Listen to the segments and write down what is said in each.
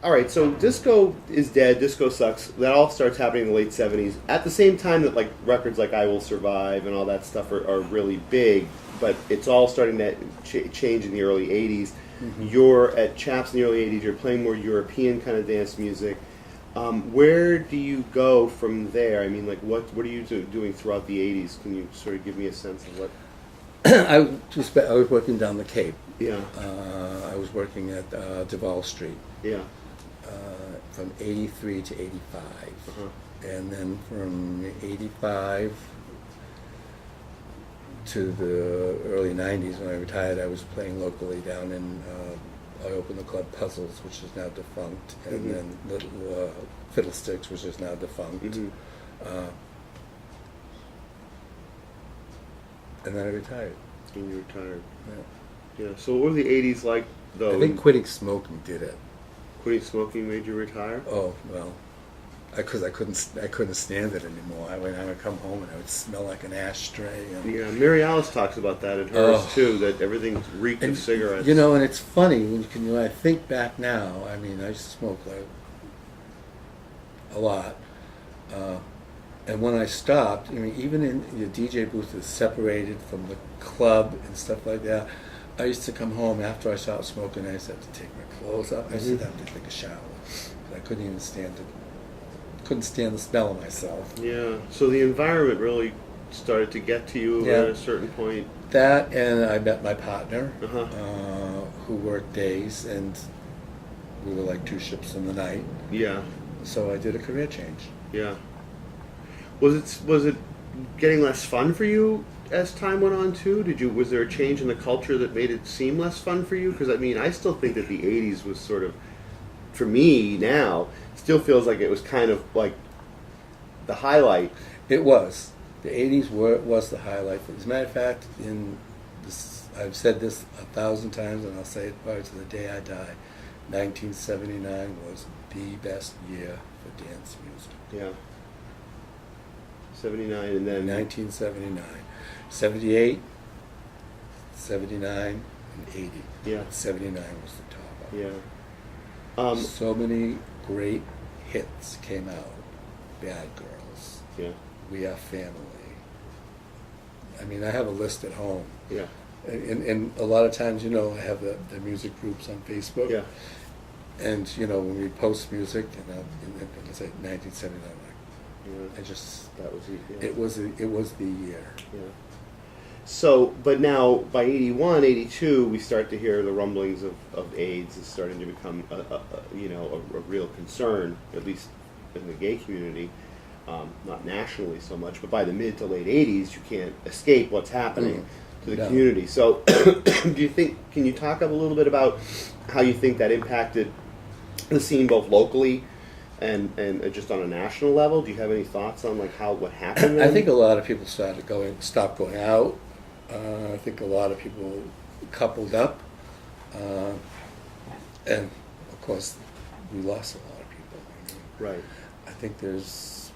all right, so disco is dead, disco sucks. That all starts happening in the late 70s. At the same time that like records like I Will Survive and all that stuff are really big, but it's all starting to change in the early 80s. Mm-hmm. You're at Chaps in the early 80s, you're playing more European kind of dance music. Where do you go from there? I mean, like, what are you doing throughout the 80s? Can you sort of give me a sense of what... I was working down the Cape. Yeah. I was working at Duval Street. Yeah. From 83 to 85. Uh-huh. And then from 85 to the early 90s when I retired, I was playing locally down in, I opened the club Puzzles, which is now defunct, and mm-hmm. then Little Fiddlesticks, which is now defunct. Mm-hmm. And then I retired. And you retired. Yeah. Yeah. So what were the 80s like, though? I think quitting smoking did it. Quitting smoking made you retire? Oh, well, because I couldn't stand it anymore. I would come home and I would smell like an ashtray. Yeah, Mary Alice talks about that in hers too. That everything reeked of cigarettes. You know, and it's funny when I think back now. I mean, I used to smoke like a lot, and when I stopped, I mean, even in the DJ booth is separated from the club and stuff like that. I used to come home after I stopped smoking. I used to have to take my clothes off. I used to have to take a shower. I couldn't even stand it. Couldn't stand the smell of myself. Yeah. So the environment really started to get to you at a certain point. That, and I met my partner, uh-huh. Who worked days, and we were like two ships in the night. Yeah. So I did a career change. Yeah. Was it getting less fun for you as time went on too? Was there a change in the culture that made it seem less fun for you? Because I mean, I still think that the 80s was sort of, for me now, still feels like it was kind of like the highlight. It was. The 80s was the highlight. As a matter of fact, I've said this 1,000 times, and I'll say it probably to the day I die. 1979 was the best year for dance music. Yeah. 79 and then... 1979. 78, 79, and 80. Yeah. 79 was the top. Yeah. So many great hits came out. Bad Girls. Yeah. We Are Family. I mean, I have a list at home. Yeah. And a lot of times, I have the music groups on Facebook. Yeah. And, when we post music, and I say 1979, that was it. Yeah. It was the year. Yeah. So, but now by 81, 82, we start to hear the rumblings of AIDS is starting to become a real concern, at least in the gay community, not nationally so much, but by the mid to late 80s, you can't escape what's happening to the community. So, can you talk a little bit about how you think that impacted the scene both locally and just on a national level? Do you have any thoughts on like what happened then? I think a lot of people stopped going out. I think a lot of people coupled up, and of course we lost a lot of people. Right. I think there's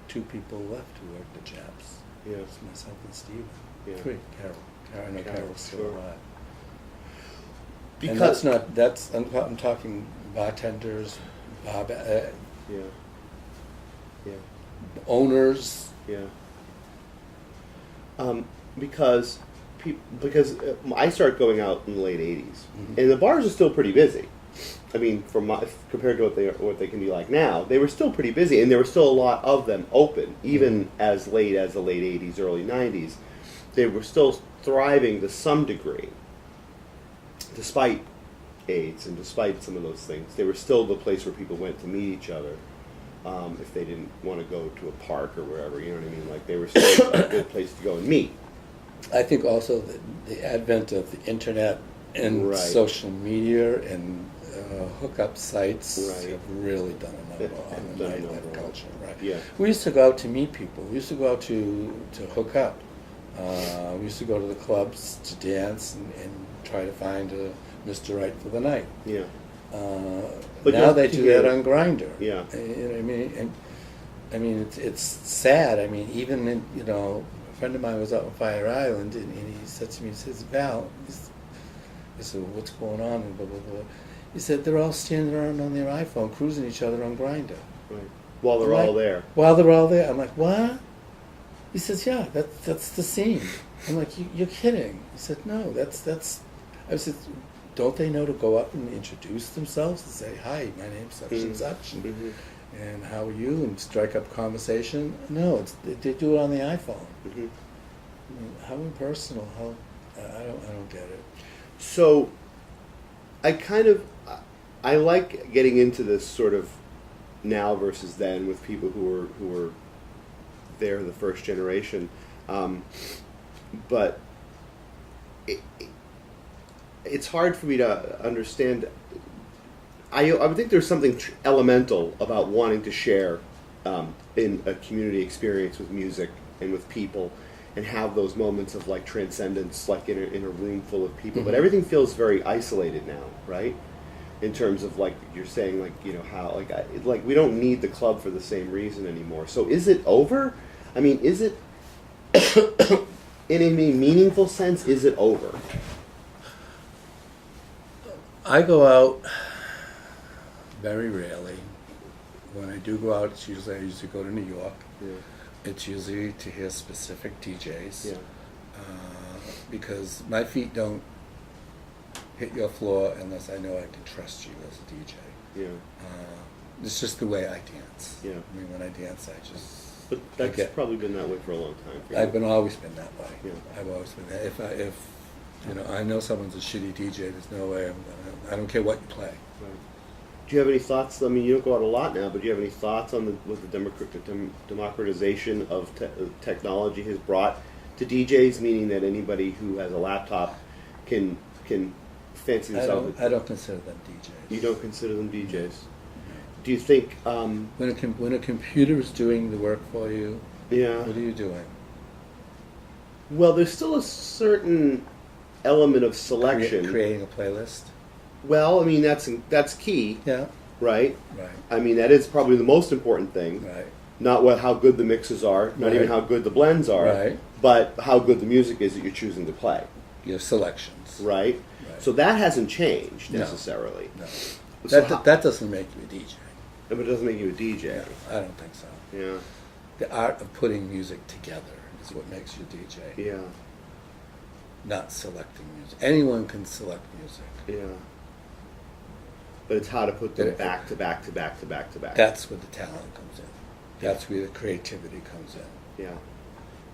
2 people left who worked at Chaps. Yeah. It's myself and Steve. Yeah. 3. Carol. I know Carol's still alive. Because and I'm talking bartenders, owners. Yeah. Because I started going out in the late 80s, mm-hmm. and the bars are still pretty busy. I mean, compared to what they can be like now, they were still pretty busy, and there were still a lot of them open, even mm-hmm. as late as the late 80s, early 90s. They were still thriving to some degree, despite AIDS and despite some of those things. They were still the place where people went to meet each other. If they didn't want to go to a park or wherever, you know what I mean? Like, they were still a good place to go and meet. I think also the advent of the internet and social media and hookup sites have really done a number on the nightlife culture. Right? Yeah. We used to go out to meet people. We used to go out to hook up. We used to go to the clubs to dance and try to find a Mr. Right for the night. Yeah. But now they do that on Grindr. Yeah. You know what I mean? And I mean, it's sad. I mean, even a friend of mine was out on Fire Island, and he said to me, he says, Val, he said, what's going on? And blah, blah, blah. He said they're all standing around on their iPhone, cruising each other on Grindr. Right. While they're all there. While they're all there. I'm like, what? He says, yeah, that's the scene. I'm like, you're kidding. He said, no, that's. I said, don't they know to go up and introduce themselves and say, hi, my name's such and such, and how are you, and strike up conversation? No, they do it on the iPhone. I mean, how impersonal? How I don't get it. So, I like getting into this sort of now versus then with people who were there the first generation, but it's hard for me to understand. I would think there's something elemental about wanting to share in a community experience with music and with people, and have those moments of like transcendence, like in a room full of people. But everything feels very isolated now, right? In terms of like you're saying, like how like we don't need the club for the same reason anymore. So is it over? I mean, is it in a meaningful sense? Is it over? I go out very rarely. When I do go out, I usually go to New York. Yeah. It's usually to hear specific DJs. Yeah. Because my feet don't hit your floor unless I know I can trust you as a DJ. Yeah. It's just the way I dance. Yeah. I mean, when I dance, I just. But that's probably been that way for a long time. For you. I've always been that way. Yeah. I've always been that. If I know someone's a shitty DJ, there's no way I don't care what you play. Right. Do you have any thoughts? I mean, you don't go out a lot now, but do you have any thoughts on the democratization of technology has brought to DJs? Meaning that anybody who has a laptop can fancy themselves. I don't consider them DJs. You don't consider them DJs. Do you think when a computer is doing the work for you? Yeah. What are you doing? Well, there's still a certain element of selection. Creating a playlist. Well, I mean that's key. Yeah. Right. Right. I mean that is probably the most important thing. Right. Not how good the mixes are, not even how good the blends are, right. But how good the music is that you're choosing to play. Your selections. Right. So that hasn't changed necessarily. No. So that doesn't make you a DJ. But it doesn't make you a DJ. No, I don't think so. Yeah. The art of putting music together is what makes you a DJ. Yeah. Not selecting music. Anyone can select music. Yeah. But it's how to put them back to back to back to back to back. That's where the talent comes in. That's where the creativity comes in. Yeah.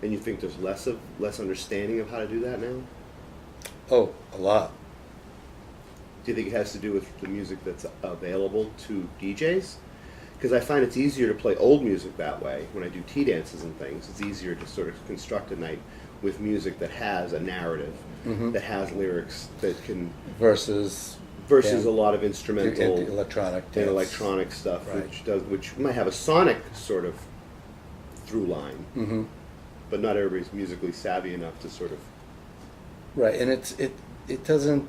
And you think there's less understanding of how to do that now? Oh, a lot. Do you think it has to do with the music that's available to DJs? Because I find it's easier to play old music that way. When I do tea dances and things, it's easier to sort of construct a night with music that has a narrative, that has lyrics that can versus a lot of instrumental electronic stuff, right. which might have a sonic sort of through line, but not everybody's musically savvy enough to sort of right. And it doesn't,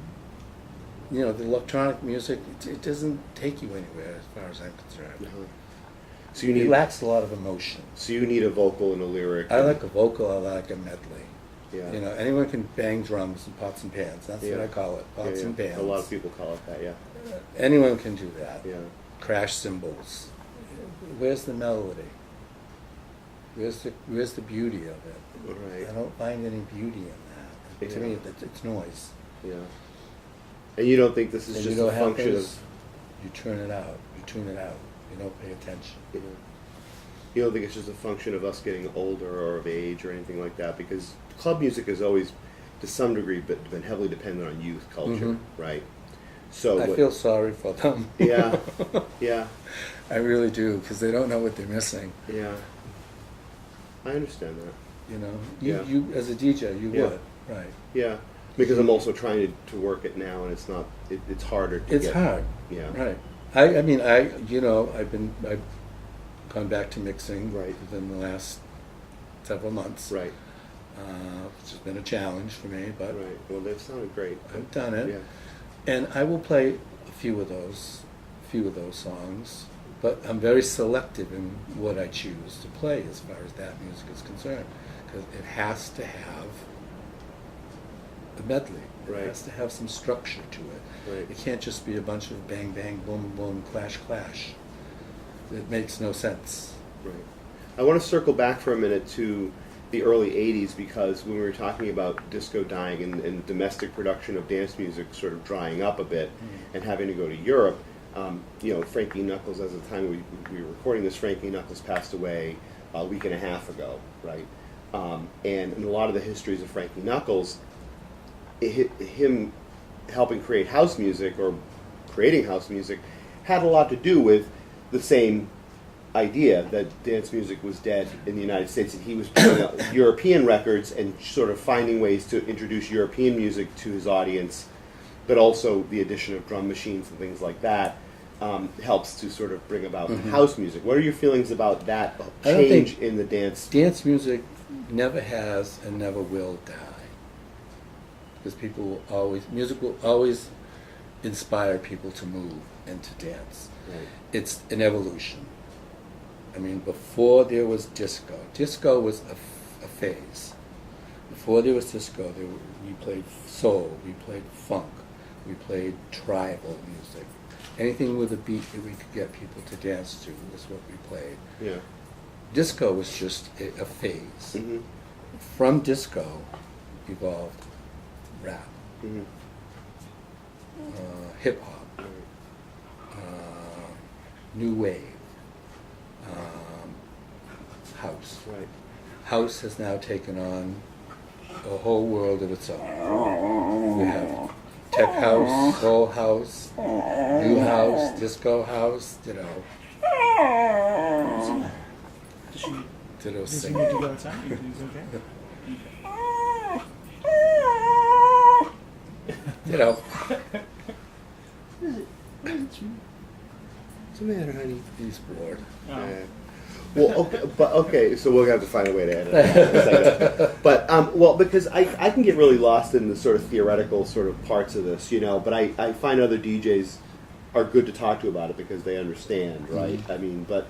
the electronic music it doesn't take you anywhere as far as I'm concerned. So it lacks a lot of emotion. So you need a vocal and a lyric. I like a vocal. I like a medley. Yeah. Anyone can bang drums and pots and pans. That's what I call it, pots and pans. A lot of people call it that, yeah. Anyone can do that. Yeah. Crash cymbals. Where's the melody? Where's the beauty of it? Right. I don't find any beauty in that. To me, it's noise. Yeah. And you don't think this is just a function of... You turn it out. You tune it out. You don't pay attention. Yeah. You don't think it's just a function of us getting older or of age or anything like that? Because club music has always, to some degree, been heavily dependent on youth culture, right? So I feel sorry for them. Yeah, yeah. I really do, because they don't know what they're missing. Yeah. I understand that. You as a DJ, you would, right? Yeah, because I'm also trying to work it now, and it's not. It's harder to It's hard. Yeah. Right. I've gone back to mixing within the last several months. Right. Which has been a challenge for me, but right. Well, they've sounded great. I've done it. Yeah. And I will play a few of those songs, but I'm very selective in what I choose to play as far as that music is concerned, because it has to have a medley. It Right. has to have some structure to it. Right. It can't just be a bunch of bang, bang, boom, boom, clash, clash. It makes no sense. Right. I want to circle back for a minute to the early 80s, because when we were talking about disco dying and domestic production of dance music sort of drying up a bit and having to go to Europe, Frankie Knuckles, as of the time we were recording this, Frankie Knuckles passed away a week and a half ago, right? And in a lot of the histories of Frankie Knuckles, him helping create house music or creating house music had a lot to do with the same idea that dance music was dead in the United States, and he was putting out European records and sort of finding ways to introduce European music to his audience, but also the addition of drum machines and things like that helps to sort of bring about house music. What are your feelings about that change in the dance? Dance music never has and never will die, because music will always inspire people to move and to dance. Right. It's an evolution. I mean, before there was disco was a phase. Before there was disco, we played soul, we played funk, we played tribal music. Anything with a beat that we could get people to dance to was what we played. Yeah. Disco was just a phase. Mm-hmm. From disco evolved rap, Mm-hmm. Hip hop, new wave, house. Right. House has now taken on a whole world of its own. We have tech house, soul house, new house, disco house, ditto Does he sing. need to go outside? He's okay. Ditto. What's the matter, honey? He's bored. Oh. Yeah. Well, okay, so we'll have to find a way to edit it. But because I can get really lost in the sort of theoretical sort of parts of this, but I find other DJs are good to talk to about it because they understand, right? I mean, but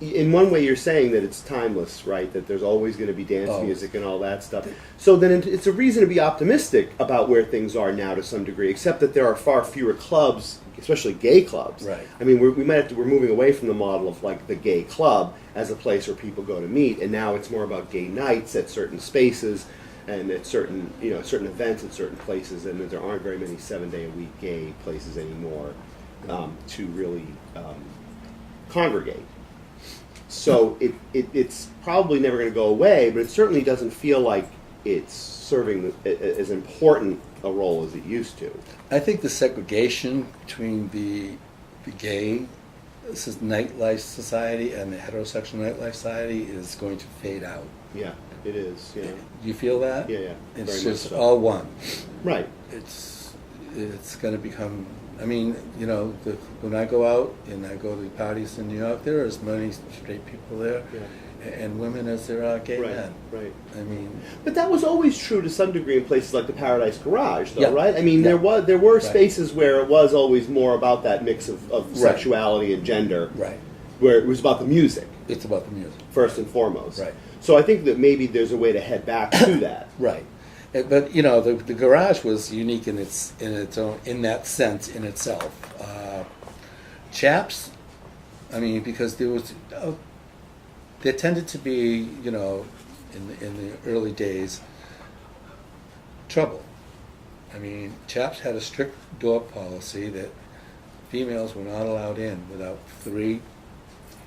in one way you're saying that it's timeless, right? That there's always going to be dance music and all that stuff. So then it's a reason to be optimistic about where things are now to some degree, except that there are far fewer clubs, especially gay clubs. Right. I mean, we're moving away from the model of like the gay club as a place where people go to meet, and now it's more about gay nights at certain spaces and at certain events at certain places, and there aren't very many 7-day-a-week gay places anymore to really congregate. So it's probably never going to go away, but it certainly doesn't feel like it's serving as important a role as it used to. I think the segregation between the gay nightlife society and the heterosexual nightlife society is going to fade out. Yeah, it is. Yeah. Do you feel that? Yeah. It's Very just much so. all one. Right. It's going to become. I mean, when I go out and I go to parties in New York, there are as many straight people there and women as there are gay men. Right. I mean, but that was always true to some degree in places like the Paradise Garage, though, Yeah. right? I mean, Yeah. there were Right. spaces where it was always more about that mix of sexuality and gender, right. where it was about the music It's about the music. first and foremost. Right. So I think that maybe there's a way to head back to that. Right. But the garage was unique in its own, in that sense in itself. Chaps, I mean, because there tended to be in the early days trouble. I mean, Chaps had a strict door policy that females were not allowed in without 3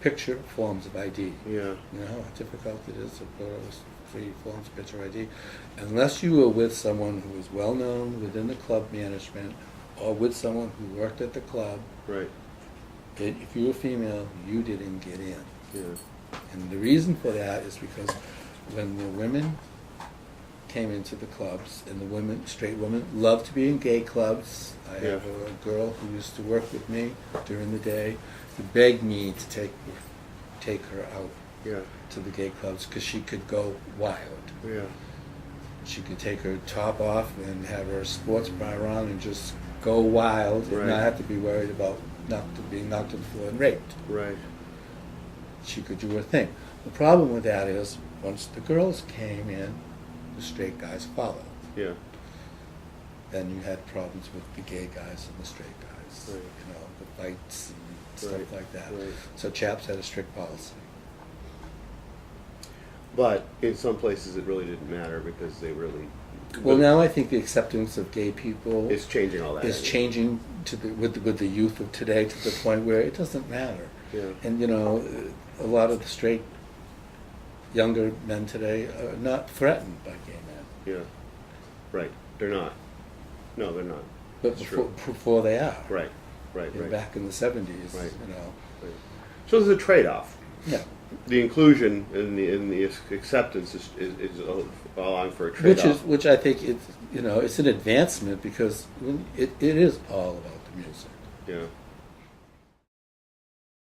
picture forms of ID. Yeah. You know how difficult it is to put those 3 forms of picture ID, unless you were with someone who was well known within the club management, or with someone who worked at the club. Right. If you were female, you didn't get in. Yeah. And the reason for that is because when the women came into the clubs, and straight women, loved to be in gay clubs. I have a girl who used to work with me during the day, who begged me to take her out to the gay clubs because she could go wild. Yeah. She could take her top off and have her sports bra on and just go wild and not have to be worried about being knocked to the floor and raped. Right. She could do her thing. The problem with that is once the girls came in, the straight guys followed. Yeah. then you had problems with the gay guys and the straight guys, Right. you know, the fights and stuff Right. like that. Right. So Chaps had a strict policy. But in some places it really didn't matter because they really. Well, now I think the acceptance of gay people It's changing all that. is changing with the youth of today to the point where it doesn't matter. Yeah. And you know, a lot of the straight younger men today are not threatened by gay men, Yeah. Right. They're not. No, they're not. but That's true. before they are. Right. Right. You know, Right. back in the 70s, Right. you know. Right. So there's a trade-off. Yeah. The inclusion and the acceptance is allowing for a trade-off. Which I think it's, you know, it's an advancement because it is all about the music. Yeah.